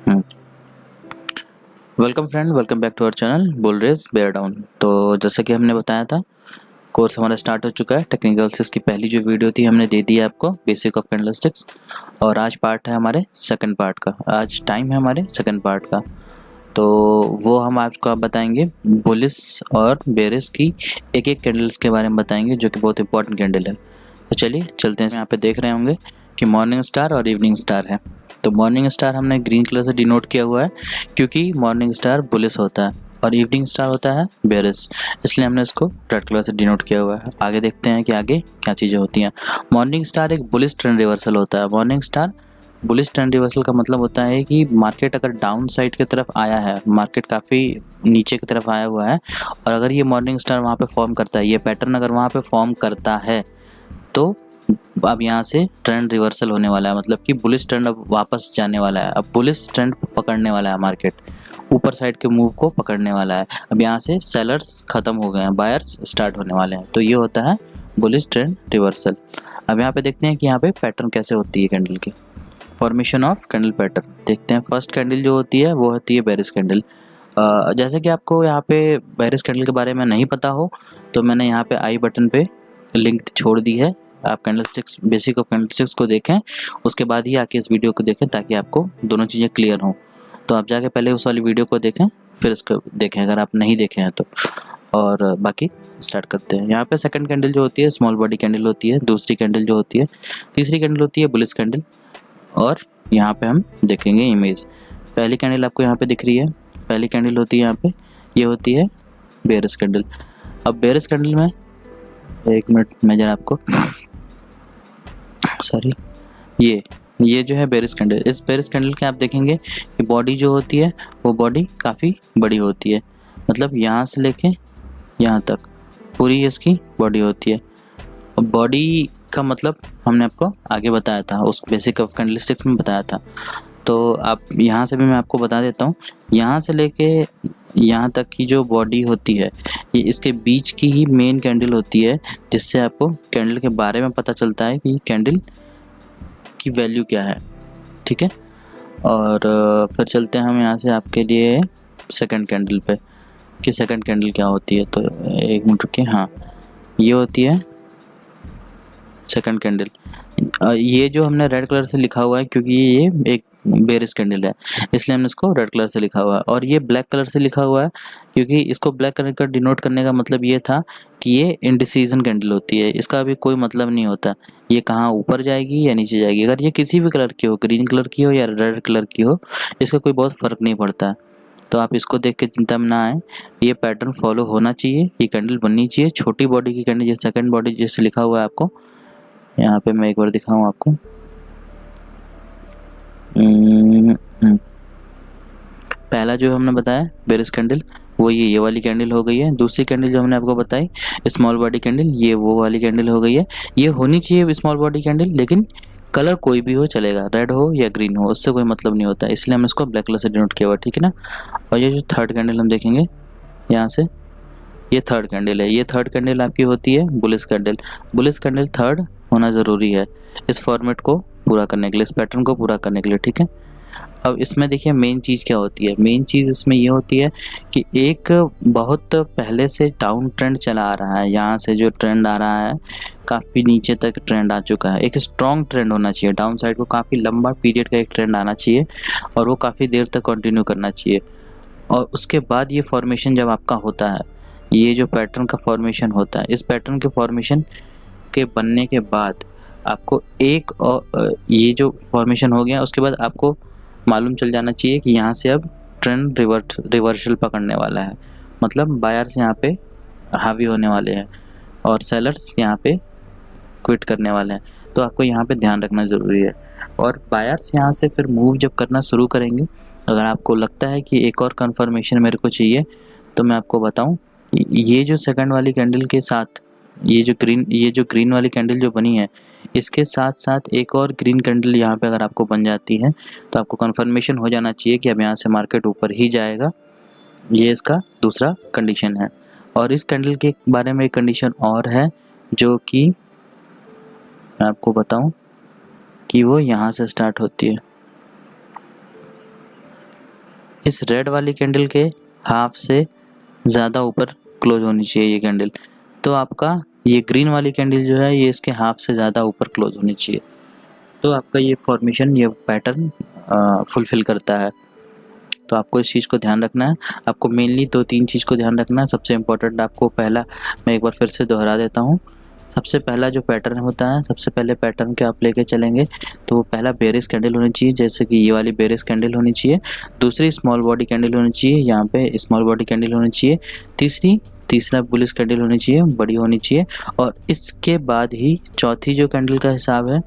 Welcome friend, welcome back to our channel bull race bear down. तो जैसा कि हमने बताया था, कोर्स हमारा स्टार्ट हो चुका है। टेक्निकल से इसकी पहली जो वीडियो थी हमने दे दी है आपको, बेसिक ऑफ कैंडलस्टिक्स। और आज पार्ट है हमारे सेकंड पार्ट का, आज टाइम है हमारे सेकंड पार्ट का। तो वो हम आपको बताएंगे बुलिस और बेरिस की एक एक कैंडल्स के बारे में बताएंगे, जो कि बहुत इंपॉर्टेंट कैंडल है। तो चलिए चलते हैं। यहाँ पे देख रहे होंगे कि मॉर्निंग स्टार और इवनिंग स्टार है। तो मॉर्निंग स्टार हमने ग्रीन कलर से डिनोट किया हुआ है, क्योंकि मॉर्निंग स्टार बुलिस होता है और इवनिंग स्टार होता है बेरिस, इसलिए हमने इसको रेड कलर से डिनोट किया हुआ है। आगे देखते हैं कि आगे क्या चीज़ें होती हैं। मॉर्निंग स्टार एक बुलिस ट्रेंड रिवर्सल होता है। Morning star bullish trend reversal का मतलब होता है कि मार्केट अगर डाउन साइड की तरफ आया है, मार्केट काफ़ी नीचे की तरफ आया हुआ है, और अगर ये मॉर्निंग स्टार वहाँ पे फॉर्म करता है, ये पैटर्न अगर वहाँ पे फॉर्म करता है, तो अब यहाँ से ट्रेंड रिवर्सल होने वाला है। मतलब कि बुलिश ट्रेंड अब वापस जाने वाला है। अब बुलिश ट्रेंड पकड़ने वाला है, मार्केट ऊपर साइड के मूव को पकड़ने वाला है। अब यहाँ से सेलर्स खत्म हो गए हैं, बायर्स स्टार्ट होने वाले हैं। तो ये होता है बुलिश ट्रेंड रिवर्सल। अब यहाँ पे देखते हैं कि यहाँ पे पैटर्न कैसे होती है कैंडल की। फॉर्मेशन ऑफ कैंडल पैटर्न देखते हैं। फर्स्ट कैंडल जो होती है वो होती है बेरिस कैंडल। जैसे कि आपको यहाँ पे बेरिस कैंडल के बारे में नहीं पता हो, तो मैंने यहाँ पे आई बटन पे लिंक छोड़ दी है। आप कैंडलस्टिक्स, बेसिक ऑफ कैंडलस्टिक्स को देखें, उसके बाद ही आके इस वीडियो को देखें, ताकि आपको दोनों चीज़ें क्लियर हों। तो आप जाके पहले उस वाली वीडियो को देखें, फिर इसको देखें अगर आप नहीं देखे हैं तो। और बाकी स्टार्ट करते हैं। यहाँ पे सेकंड कैंडल जो होती है स्मॉल बॉडी कैंडल होती है। दूसरी कैंडल जो होती है, तीसरी कैंडल होती है बुलिश कैंडल। और यहाँ पे हम देखेंगे इमेज। पहली कैंडल आपको यहाँ पे दिख रही है, पहली कैंडल होती है यहाँ पे, ये होती है बेरिस कैंडल। अब बेरिस कैंडल में, एक मिनट मैं जरा आपको सॉरी, ये जो है बेरिस कैंडल, इस बेरिस कैंडल के आप देखेंगे कि बॉडी जो होती है वो बॉडी काफ़ी बड़ी होती है। मतलब यहाँ से लेके यहाँ तक पूरी इसकी बॉडी होती है। बॉडी का मतलब हमने आपको आगे बताया था, उस बेसिक ऑफ कैंडलस्टिक्स में बताया था। तो आप यहाँ से भी मैं आपको बता देता हूँ, यहाँ से लेके यहाँ तक की जो बॉडी होती है, ये इसके बीच की ही मेन कैंडल होती है, जिससे आपको कैंडल के बारे में पता चलता है कि कैंडल की वैल्यू क्या है। ठीक है। और फिर चलते हैं हम यहाँ से आपके लिए सेकंड कैंडल पे, कि सेकंड कैंडल क्या होती है। तो एक मिनट रुकिए। हाँ, ये होती है सेकंड कैंडल। ये जो हमने रेड कलर से लिखा हुआ है, क्योंकि ये एक बेरिस कैंडल है, इसलिए हमने इसको रेड कलर से लिखा हुआ है। और ये ब्लैक कलर से लिखा हुआ है, क्योंकि इसको ब्लैक कलर का डिनोट करने का मतलब ये था कि ये इंडिसीजन कैंडल होती है। इसका अभी कोई मतलब नहीं होता ये कहाँ ऊपर जाएगी या नीचे जाएगी। अगर ये किसी भी कलर की हो, ग्रीन कलर की हो या रेड कलर की हो, इसका कोई बहुत फ़र्क नहीं पड़ता है। तो आप इसको देख के चिंता में ना आए, ये पैटर्न फॉलो होना चाहिए, ये कैंडल बननी चाहिए। छोटी बॉडी की कैंडल, ये सेकंड बॉडी जैसे लिखा हुआ है आपको यहाँ पे, मैं एक बार दिखाऊं आपको। पहला जो हमने बताया बेरिस कैंडल, वो ये वाली कैंडल हो गई है। दूसरी कैंडल जो हमने आपको बताई स्मॉल बॉडी कैंडल, ये वो वाली कैंडल हो गई है। ये होनी चाहिए स्मॉल बॉडी कैंडल, लेकिन कलर कोई भी हो चलेगा, रेड हो या ग्रीन हो, उससे कोई मतलब नहीं होता, इसलिए हमने इसको ब्लैक कलर से डिनोट किया हुआ। ठीक है ना। और ये जो थर्ड कैंडल हम देखेंगे यहाँ से, ये थर्ड कैंडल है। ये थर्ड कैंडल आपकी होती है bullish candle. Bullish candle third होना ज़रूरी है इस फॉर्मेट को पूरा करने के लिए, इस पैटर्न को पूरा करने के लिए। ठीक है। अब इसमें देखिए मेन चीज़ क्या होती है। मेन चीज़ इसमें ये होती है कि एक बहुत पहले से डाउन ट्रेंड चला आ रहा है, यहाँ से जो ट्रेंड आ रहा है काफ़ी नीचे तक ट्रेंड आ चुका है। एक स्ट्रॉन्ग ट्रेंड होना चाहिए, डाउन साइड को काफ़ी लंबा पीरियड का एक ट्रेंड आना चाहिए, और वो काफ़ी देर तक कंटिन्यू करना चाहिए। और उसके बाद ये फॉर्मेशन जब आपका होता है, ये जो पैटर्न का फॉर्मेशन होता है, इस पैटर्न के फॉर्मेशन के बनने के बाद आपको एक और ये जो फॉर्मेशन हो गया, उसके बाद आपको मालूम चल जाना चाहिए कि यहाँ से अब ट्रेंड रिवर्सल पकड़ने वाला है। मतलब बायर्स यहाँ पे हावी होने वाले हैं और सेलर्स यहाँ पे क्विट करने वाले हैं। तो आपको यहाँ पे ध्यान रखना ज़रूरी है। और बायर्स यहाँ से फिर मूव जब करना शुरू करेंगे, अगर आपको लगता है कि एक और कंफर्मेशन मेरे को चाहिए, तो मैं आपको बताऊं, ये जो सेकंड वाली कैंडल के साथ ये जो ग्रीन वाली कैंडल जो बनी है, इसके साथ साथ एक और ग्रीन कैंडल यहाँ पे अगर आपको बन जाती है, तो आपको कंफर्मेशन हो जाना चाहिए कि अब यहाँ से मार्केट ऊपर ही जाएगा। ये इसका दूसरा कंडीशन है। और इस कैंडल के बारे में एक कंडीशन और है, जो कि मैं आपको बताऊं कि वो यहाँ से स्टार्ट होती है। इस रेड वाली कैंडल के हाफ से ज़्यादा ऊपर क्लोज होनी चाहिए ये कैंडल। तो आपका ये ग्रीन वाली कैंडल जो है ये इसके हाफ से ज़्यादा ऊपर क्लोज होनी चाहिए, तो आपका ये फॉर्मेशन, ये पैटर्न फुलफ़िल करता है। तो आपको इस चीज़ को ध्यान रखना है। आपको मेनली 2-3 चीज़ को ध्यान रखना है। सबसे इम्पोर्टेंट आपको पहला, मैं एक बार फिर से दोहरा देता हूँ, सबसे पहला जो पैटर्न होता है, सबसे पहले पैटर्न के आप लेके चलेंगे तो वो पहला बेरिश कैंडल होनी चाहिए, जैसे कि ये वाली बेरिश कैंडल होनी चाहिए। दूसरी स्मॉल बॉडी कैंडल होनी चाहिए, यहाँ पे स्मॉल बॉडी कैंडल होनी चाहिए। तीसरा बुलिश कैंडल होनी चाहिए, बड़ी होनी चाहिए। और इसके बाद ही चौथी जो कैंडल का हिसाब है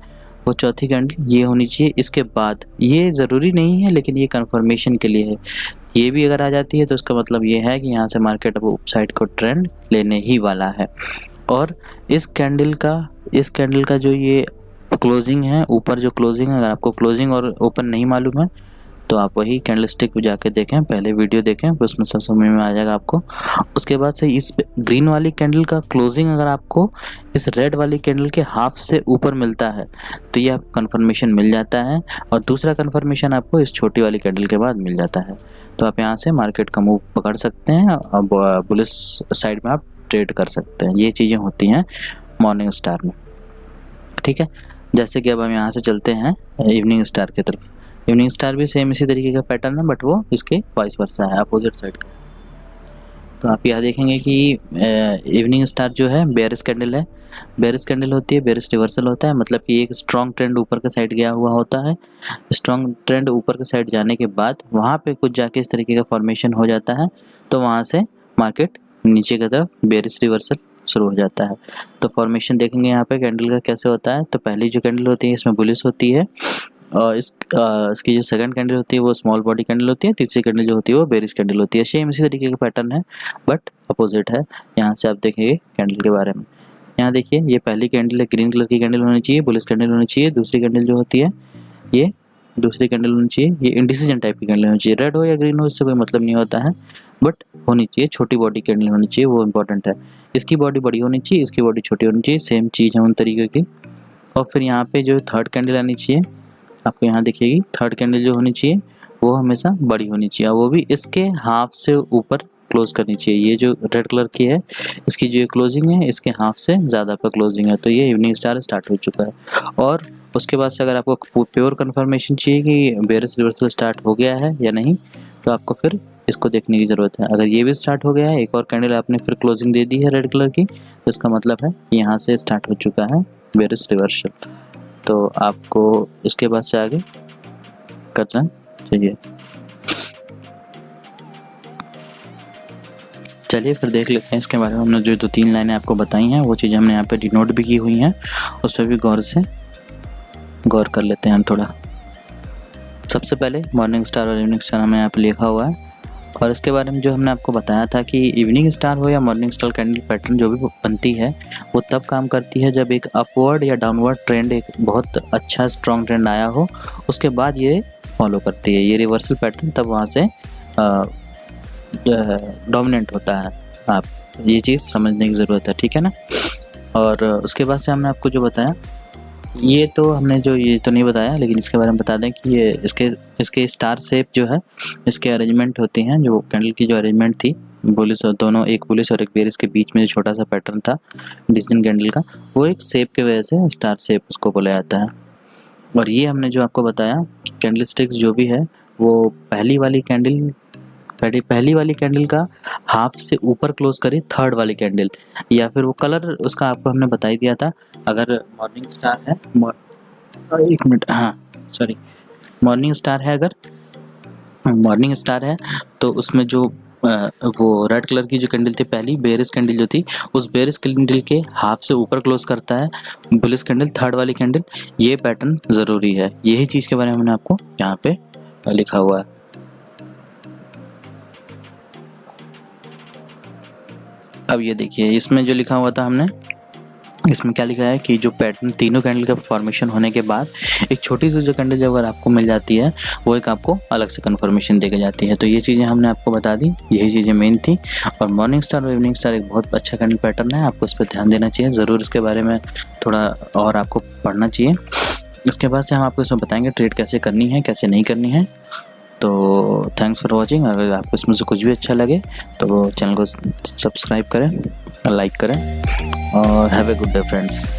वो चौथी कैंडल ये होनी चाहिए। इसके बाद ये ज़रूरी नहीं है लेकिन ये कंफर्मेशन के लिए है, ये भी अगर आ जाती है तो उसका मतलब ये है कि यहाँ से मार्केट अब अपसाइड को ट्रेंड लेने ही वाला है। और इस कैंडल का जो ये क्लोजिंग है, ऊपर जो क्लोजिंग है, अगर आपको क्लोजिंग और ओपन नहीं मालूम है तो आप वही कैंडलस्टिक पे जाके देखें, पहले वीडियो देखें, उसमें सब समझ में आ जाएगा आपको। उसके बाद से इस ग्रीन वाली कैंडल का क्लोजिंग अगर आपको इस रेड वाली कैंडल के हाफ से ऊपर मिलता है तो ये आपको कन्फर्मेशन मिल जाता है, और दूसरा कन्फर्मेशन आपको इस छोटी वाली कैंडल के बाद मिल जाता है। तो आप यहाँ से मार्केट का मूव पकड़ सकते हैं और बुलिश साइड में आप ट्रेड कर सकते हैं। ये चीज़ें होती हैं मॉर्निंग स्टार में, ठीक है। जैसे कि अब हम यहाँ से चलते हैं इवनिंग स्टार की तरफ। इवनिंग स्टार भी सेम इसी तरीके का पैटर्न है, बट वो इसके वाइस वर्सा है, अपोजिट साइड का। तो आप यहाँ देखेंगे कि इवनिंग स्टार जो है बेयरिश कैंडल है, बेयरिश कैंडल होती है, बेयरिश रिवर्सल होता है, मतलब कि एक स्ट्रॉन्ग ट्रेंड ऊपर के साइड गया हुआ होता है। स्ट्रॉन्ग ट्रेंड ऊपर के साइड जाने के बाद वहाँ पे कुछ जाके इस तरीके का फॉर्मेशन हो जाता है, तो वहाँ से मार्केट नीचे की तरफ बेयरिश रिवर्सल शुरू हो जाता है। तो फॉर्मेशन देखेंगे यहाँ पे कैंडल का कैसे होता है। तो पहली जो कैंडल होती है इसमें बुलिश होती है, और इसकी जो सेकंड कैंडल होती है वो स्मॉल बॉडी कैंडल होती है, तीसरी कैंडल जो होती है वो बेरिश कैंडल होती है। सेम इसी तरीके का पैटर्न है बट अपोजिट है। यहाँ से आप देखेंगे कैंडल के बारे में, यहाँ देखिए ये पहली कैंडल है, ग्रीन कलर की कैंडल होनी चाहिए, बुलिश कैंडल होनी चाहिए। दूसरी कैंडल जो होती है ये दूसरी कैंडल होनी चाहिए, ये इंडिसीजन टाइप की कैंडल होनी चाहिए। रेड हो या ग्रीन हो इससे कोई मतलब नहीं होता है, बट होनी चाहिए, छोटी बॉडी कैंडल होनी चाहिए, वो इंपॉर्टेंट है। इसकी बॉडी बड़ी होनी चाहिए, इसकी बॉडी छोटी होनी चाहिए, सेम चीज़ है उन तरीके की। और फिर यहाँ पे जो थर्ड कैंडल आनी चाहिए, आपको यहाँ दिखेगी, थर्ड कैंडल जो होनी चाहिए वो हमेशा बड़ी होनी चाहिए, वो भी इसके हाफ से ऊपर क्लोज करनी चाहिए। ये जो रेड कलर की है इसकी जो क्लोजिंग है इसके हाफ से ज़्यादा पर क्लोजिंग है, तो ये इवनिंग स्टार स्टार्ट हो चुका है। और उसके बाद से अगर आपको प्योर कन्फर्मेशन चाहिए कि बेयरिश रिवर्सल स्टार्ट हो गया है या नहीं, तो आपको फिर इसको देखने की ज़रूरत है। अगर ये भी स्टार्ट हो गया है, एक और कैंडल आपने फिर क्लोजिंग दे दी है रेड कलर की, तो इसका मतलब है कि यहाँ से स्टार्ट हो चुका है बेयरिश रिवर्सल। तो आपको इसके बाद से आगे करना चाहिए। चलिए फिर देख लेते हैं इसके बारे में। हमने जो 2-3 लाइनें आपको बताई हैं वो चीज़ें हमने यहाँ पे डिनोट भी की हुई हैं, उस पर भी गौर कर लेते हैं हम थोड़ा। सबसे पहले मॉर्निंग स्टार और इवनिंग स्टार हमें यहाँ पे लिखा हुआ है, और इसके बारे में जो हमने आपको बताया था कि इवनिंग स्टार हो या मॉर्निंग स्टार कैंडल पैटर्न जो भी बनती है वो तब काम करती है जब एक अपवर्ड या डाउनवर्ड ट्रेंड, एक बहुत अच्छा स्ट्रॉन्ग ट्रेंड आया हो, उसके बाद ये फॉलो करती है। ये रिवर्सल पैटर्न तब वहाँ से डोमिनेंट होता है। आप ये चीज़ समझने की ज़रूरत है, ठीक है ना। और उसके बाद से हमने आपको जो बताया, ये तो हमने जो ये तो नहीं बताया, लेकिन इसके बारे में बता दें कि ये इसके स्टार शेप जो है, इसके अरेंजमेंट होती हैं, जो कैंडल की जो अरेंजमेंट थी बुलिश और दोनों, एक बुलिश और एक बेरिश के बीच में जो छोटा सा पैटर्न था डिसीजन कैंडल का, वो एक शेप की वजह से स्टार शेप उसको बोला जाता है। और ये हमने जो आपको बताया कैंडल स्टिक्स जो भी है वो पहली वाली कैंडल का हाफ से ऊपर क्लोज करे थर्ड वाली कैंडल, या फिर वो कलर उसका आपको हमने बता ही दिया था। अगर मॉर्निंग स्टार है, एक मिनट, हाँ सॉरी, मॉर्निंग स्टार है तो उसमें जो वो रेड कलर की जो कैंडल थी पहली बेरिश कैंडल जो थी, उस बेरिश कैंडल के हाफ से ऊपर क्लोज करता है बुलिश कैंडल, थर्ड वाली कैंडल। ये पैटर्न ज़रूरी है, यही चीज़ के बारे में हमने आपको यहाँ पे लिखा हुआ है। अब ये देखिए इसमें जो लिखा हुआ था हमने, इसमें क्या लिखा है कि जो पैटर्न तीनों कैंडल का फॉर्मेशन होने के बाद एक छोटी सी जो कैंडल जब अगर आपको मिल जाती है वो एक आपको अलग से कन्फर्मेशन देके जाती है। तो ये चीज़ें हमने आपको बता दी, यही चीज़ें मेन थी। और मॉर्निंग स्टार और इवनिंग स्टार एक बहुत अच्छा कैंडल पैटर्न है, आपको इस पर ध्यान देना चाहिए, ज़रूर इसके बारे में थोड़ा और आपको पढ़ना चाहिए। इसके बाद से हम आपको इसमें बताएंगे ट्रेड कैसे करनी है, कैसे नहीं करनी है। तो थैंक्स फॉर वॉचिंग। अगर आपको इसमें से कुछ भी अच्छा लगे तो चैनल को सब्सक्राइब करें, लाइक करें और have a good day friends.